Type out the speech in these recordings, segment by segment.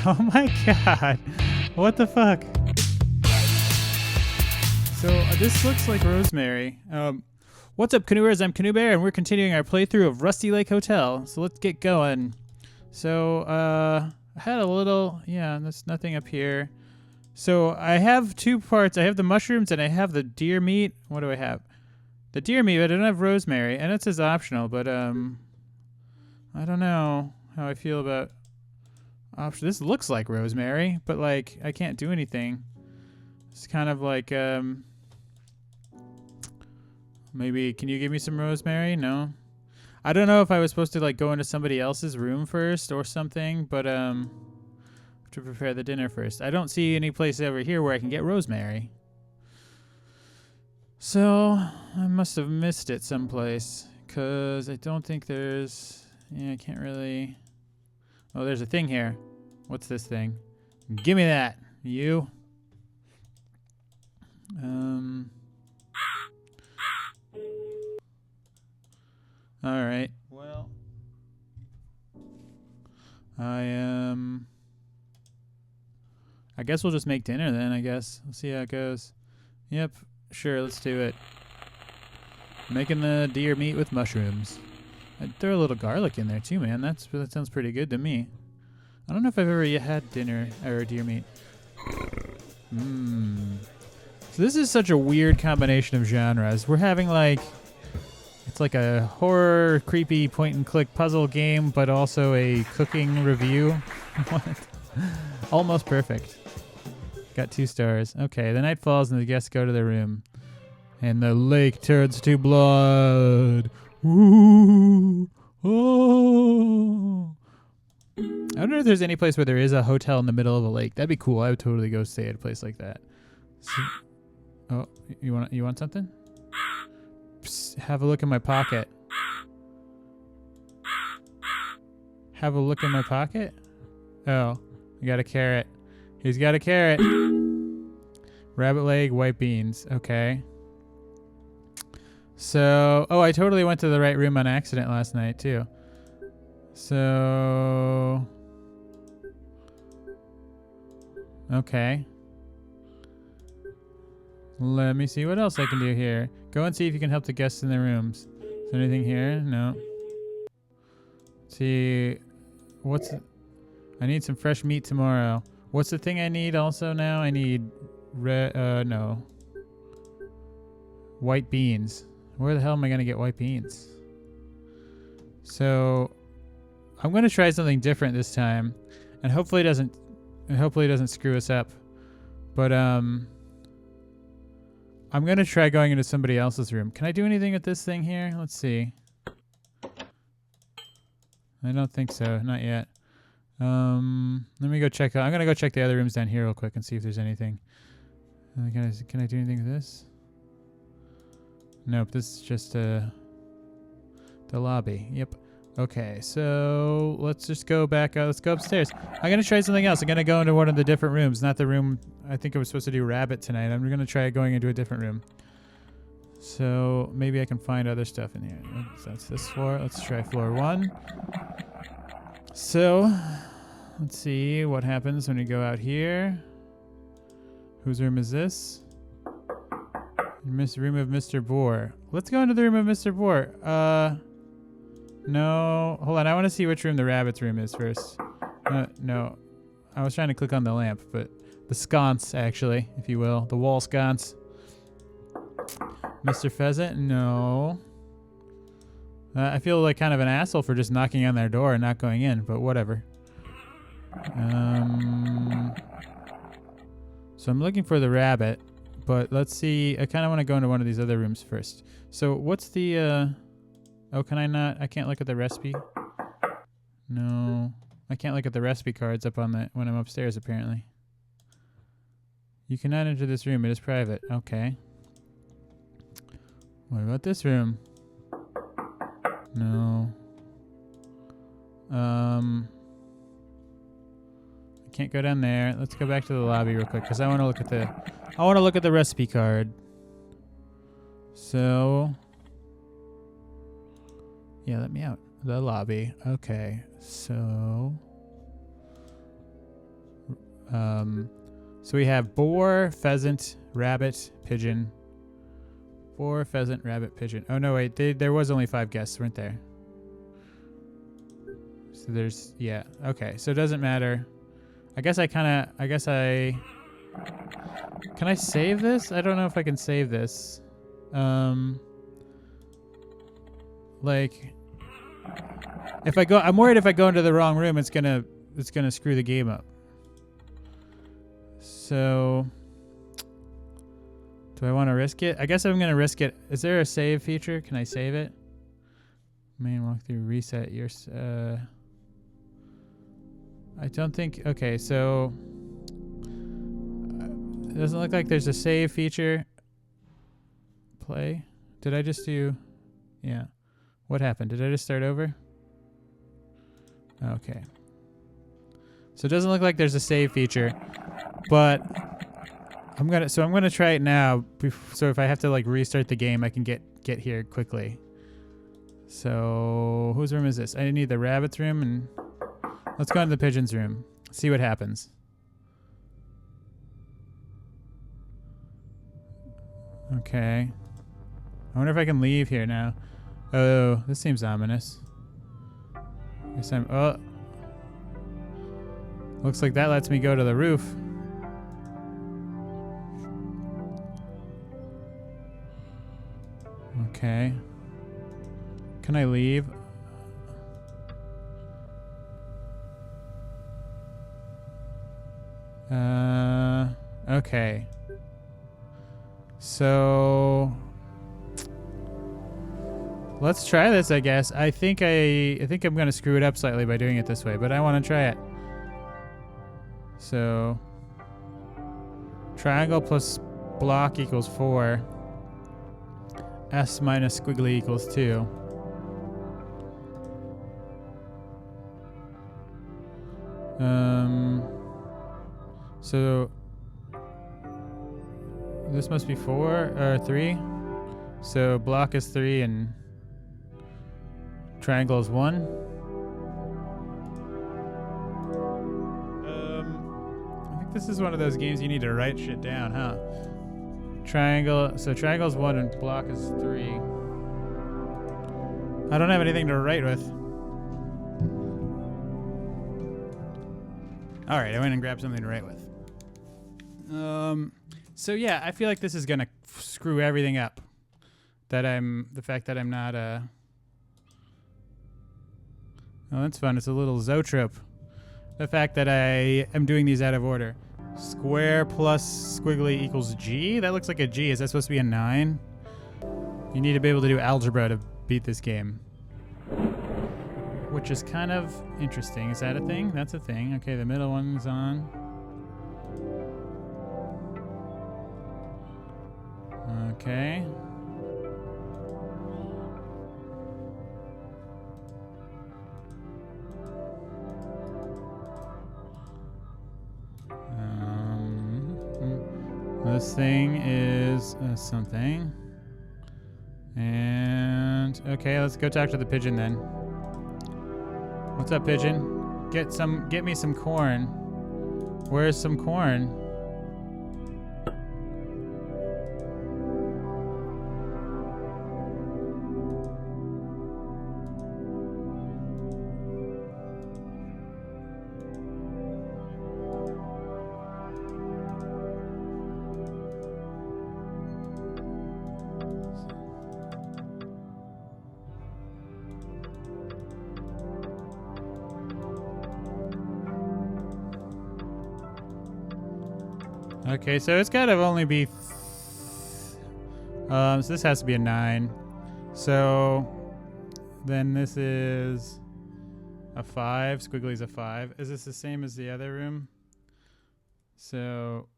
Oh my god. What the fuck? So this looks like Rosemary. What's up, canoers? I'm Canoe Bear, and we're continuing our playthrough of Rusty Lake Hotel. So let's get going. So I had a little, yeah, there's nothing up here. So I have two parts. I have the mushrooms and I have the deer meat. What do I have? The deer meat, but I don't have rosemary, and it says optional. But I don't know how I feel about option. This looks like rosemary, but like I can't do anything. It's kind of like maybe can you give me some rosemary? No. I don't know if I was supposed to like go into somebody else's room first or something, but to prepare the dinner first. I don't see any place over here where I can get rosemary. So I must have missed it someplace, cause I don't think there's. Yeah, I can't really. Oh, there's a thing here. What's this thing? Give me that, you. All right. Well, I guess we'll just make dinner then. I guess we'll see how it goes. Yep. Sure. Let's do it. Making the deer meat with mushrooms. I'd throw a little garlic in there too, man. That sounds pretty good to me. I don't know if I've ever yet had dinner or deer meat. So this is such a weird combination of genres. We're having like, it's like a horror, creepy point-and-click puzzle game, but also a cooking review. What? Almost perfect. Got 2 stars. Okay, the night falls and the guests go to their room. And the lake turns to blood. Ooh. Oh. I wonder if there's any place where there is a hotel in the middle of a lake. That'd be cool. I would totally go stay at a place like that. So, oh, you want something? Psst, have a look in my pocket. Have a look in my pocket? Oh, you got a carrot. He's got a carrot. Rabbit leg, white beans. Okay. So, oh, I totally went to the right room on accident last night, too. So, okay. Let me see what else I can do here. Go and see if you can help the guests in their rooms. Is there anything here? No. Let's see, I need some fresh meat tomorrow. What's the thing I need also now? I need no. White beans. Where the hell am I going to get white beans? So I'm going to try something different this time, and hopefully it doesn't screw us up. But I'm going to try going into somebody else's room. Can I do anything with this thing here? Let's see. I don't think so. Not yet. Let me go check. I'm going to go check the other rooms down here real quick and see if there's anything. Can I do anything with this? Nope, this is just the lobby. Yep. Okay, so let's just go back. Let's go upstairs. I'm going to try something else. I'm going to go into one of the different rooms, not the room. I think I was supposed to do rabbit tonight. I'm going to try going into a different room. So maybe I can find other stuff in here. That's this floor. Let's try floor 1. So let's see what happens when we go out here. Whose room is this? Room of Mr. Boar. Let's go into the room of Mr. Boar. No. Hold on. I want to see which room the rabbit's room is first. No. I was trying to click on the lamp, but the sconce, actually, if you will. The wall sconce. Mr. Pheasant? No. I feel like kind of an asshole for just knocking on their door and not going in, but whatever. So I'm looking for the rabbit. But let's see. I kind of want to go into one of these other rooms first. So what's the... Oh, can I not? I can't look at the recipe? No. I can't look at the recipe cards up on the... when I'm upstairs, apparently. You cannot enter this room. It is private. Okay. What about this room? No. I can't go down there. Let's go back to the lobby real quick because I want to look at the... I want to look at the recipe card. So, yeah, let me out. The lobby. Okay, so So we have boar, pheasant, rabbit, pigeon. Boar, pheasant, rabbit, pigeon. Oh no, wait, there was only 5 guests, weren't there? So there's, yeah, okay. So it doesn't matter. Can I save this? I don't know if I can save this. Like, if I go, I'm worried if I go into the wrong room, it's gonna screw the game up. So, do I want to risk it? I guess I'm gonna risk it. Is there a save feature? Can I save it? Main walkthrough, reset your. I don't think. Okay, so it doesn't look like there's a save feature. Play. Did I just do? Yeah. What happened? Did I just start over? Okay. So it doesn't look like there's a save feature, but I'm gonna try it now. So if I have to like restart the game, I can get here quickly. So whose room is this? I need the rabbit's room, and let's go into the pigeon's room. See what happens. Okay. I wonder if I can leave here now. Oh, this seems ominous. Guess I'm. Oh. Looks like that lets me go to the roof. Okay. Can I leave? Okay. So let's try this, I guess. I think I'm gonna screw it up slightly by doing it this way, but I want to try it. So triangle plus block equals 4. S minus squiggly equals 2. So this must be 4 or 3. So block is 3 and triangle is 1. I think this is one of those games you need to write shit down, huh? Triangle. So triangle is 1 and block is 3. I don't have anything to write with. All right, I went and grabbed something to write with. So yeah, I feel like this is gonna screw everything up. The fact that I'm not oh, that's fun. It's a little zoetrope. The fact that I am doing these out of order. Square plus squiggly equals G? That looks like a G. Is that supposed to be a 9? You need to be able to do algebra to beat this game. Which is kind of interesting. Is that a thing? That's a thing. Okay, the middle one's on. Okay. This thing is something. And okay, let's go talk to the pigeon then. What's up, pigeon? Get me some corn. Where's some corn? Okay, so it's gotta only be so this has to be a 9. So then this is a 5. Squiggly's a 5. Is this the same as the other room? So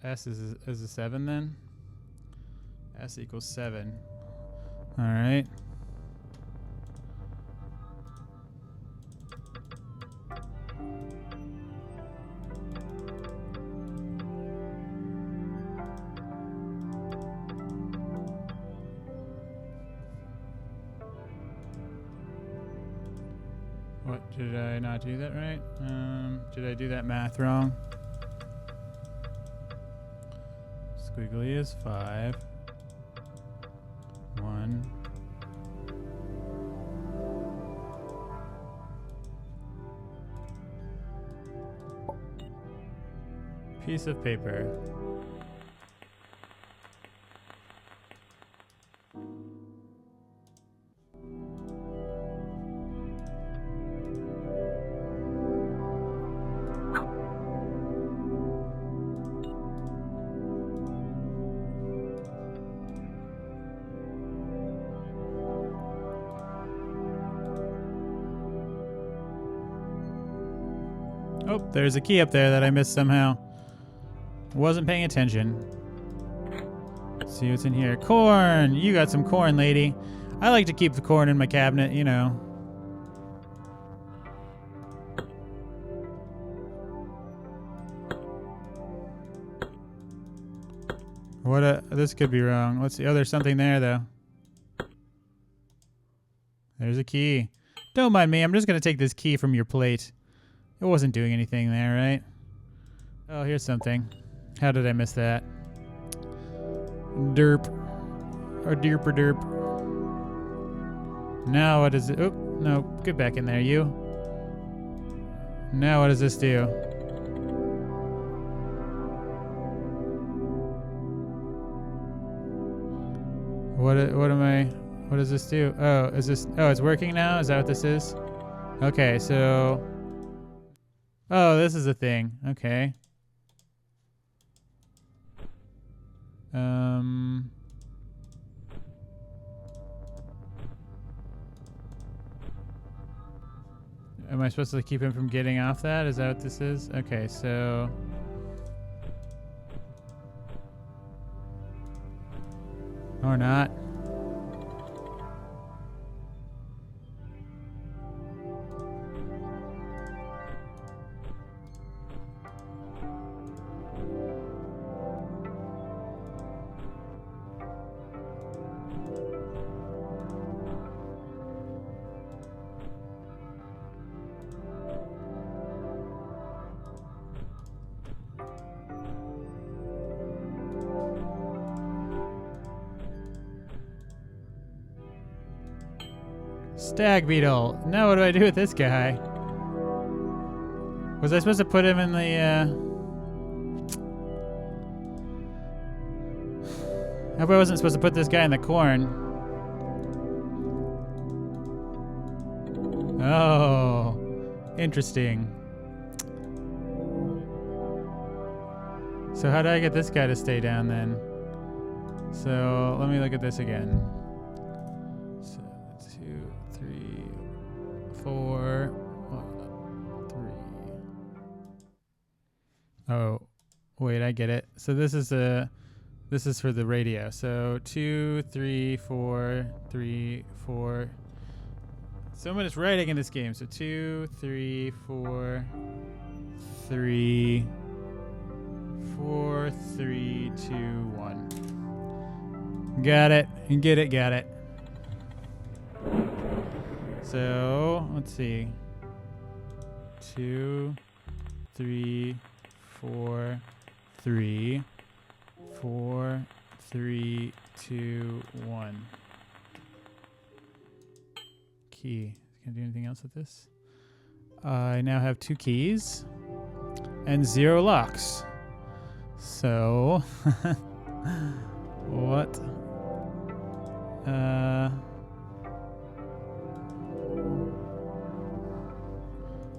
S is a 7 then? S equals 7. All right. What, did I not do that right? Did I do that math wrong? Squiggly is 5. 1. Piece of paper. Oh, there's a key up there that I missed somehow. Wasn't paying attention. Let's see what's in here. Corn! You got some corn, lady. I like to keep the corn in my cabinet, you know. This could be wrong. Let's see. Oh, there's something there, though. There's a key. Don't mind me. I'm just going to take this key from your plate. It wasn't doing anything there, right? Oh, here's something. How did I miss that? Derp. Or derp or derp. Now what is it? Oh, no. Get back in there, you. Now what does this do? What does this do? Oh, it's working now? Is that what this is? Okay, so... Oh, this is a thing. Okay. Am I supposed to keep him from getting off that? Is that what this is? Okay, so... Or not. Stag beetle. Now what do I do with this guy? Was I supposed to put him in the, I hope I wasn't supposed to put this guy in the corn. Oh, interesting. So how do I get this guy to stay down then? So let me look at this again. So 2, 3, 4, 3. Oh, wait, I get it. So this is for the radio. So 2, 3, 4, 3, 4. Someone is writing in this game. So 2, 3, 4, 3, 4, 3, 2, 1. Got it. Get it. Got it. So let's see. 2, 3, 4, 3, 4, 3, 2, 1. Key. Can I do anything else with this? I now have 2 keys and 0 locks. So what?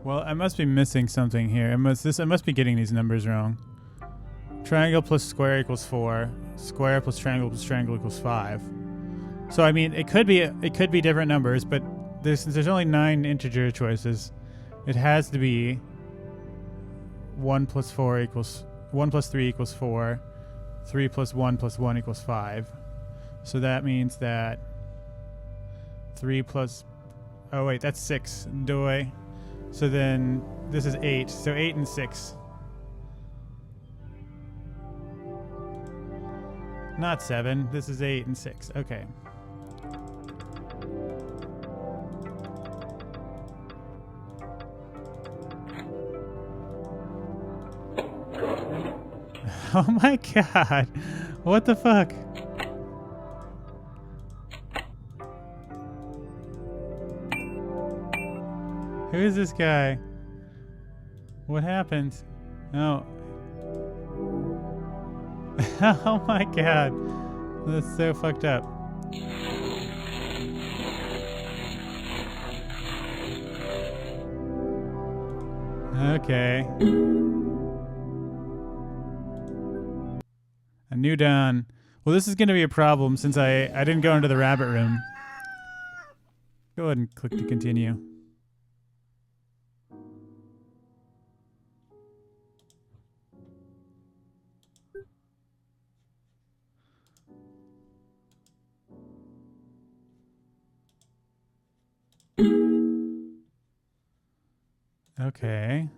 Well, I must be missing something here. I must be getting these numbers wrong. Triangle plus square equals 4. Square plus triangle equals 5. So I mean, it could be different numbers, but there's only 9 integer choices. It has to be 1 plus 3 equals 4. 3 plus 1 equals 5. So that means that 3 plus... Oh, wait, that's 6. Doi. So then this is 8. So 8 and 6. Not 7. This is 8 and 6. Okay. Oh my god. What the fuck? Who is this guy? What happened? Oh. Oh my god. That's so fucked up. Okay. A new dawn. Well, this is going to be a problem since I didn't go into the rabbit room. Go ahead and click to continue. Okay.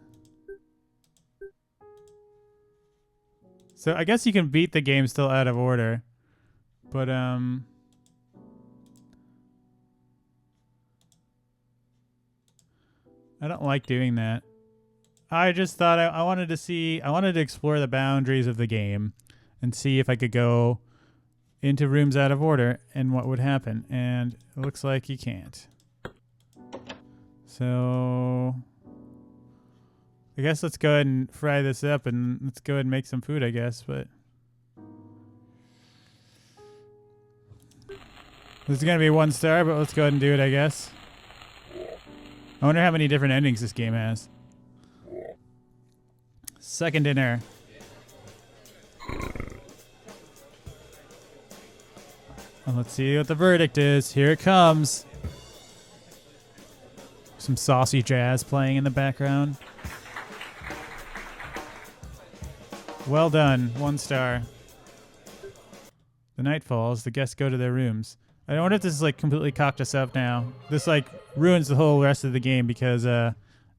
So I guess you can beat the game still out of order. But I don't like doing that. I just thought I wanted to explore the boundaries of the game and see if I could go into rooms out of order and what would happen. And it looks like you can't. So I guess let's go ahead and fry this up and let's go ahead and make some food, I guess. But this is going to be 1 star, but let's go ahead and do it, I guess. I wonder how many different endings this game has. Second dinner. And let's see what the verdict is. Here it comes. Some saucy jazz playing in the background. Well done. 1 star. The night falls. The guests go to their rooms. I wonder if this is like completely cocked us up now. This like ruins the whole rest of the game because I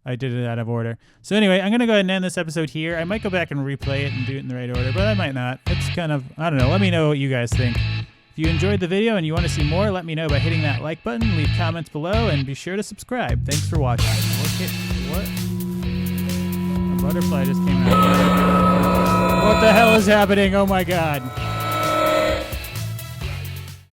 did it out of order. So anyway, I'm going to go ahead and end this episode here. I might go back and replay it and do it in the right order, but I might not. It's kind of, I don't know. Let me know what you guys think. If you enjoyed the video and you want to see more, let me know by hitting that like button, leave comments below, and be sure to subscribe. Thanks for watching. What? A butterfly just came out. What the hell is happening? Oh my god.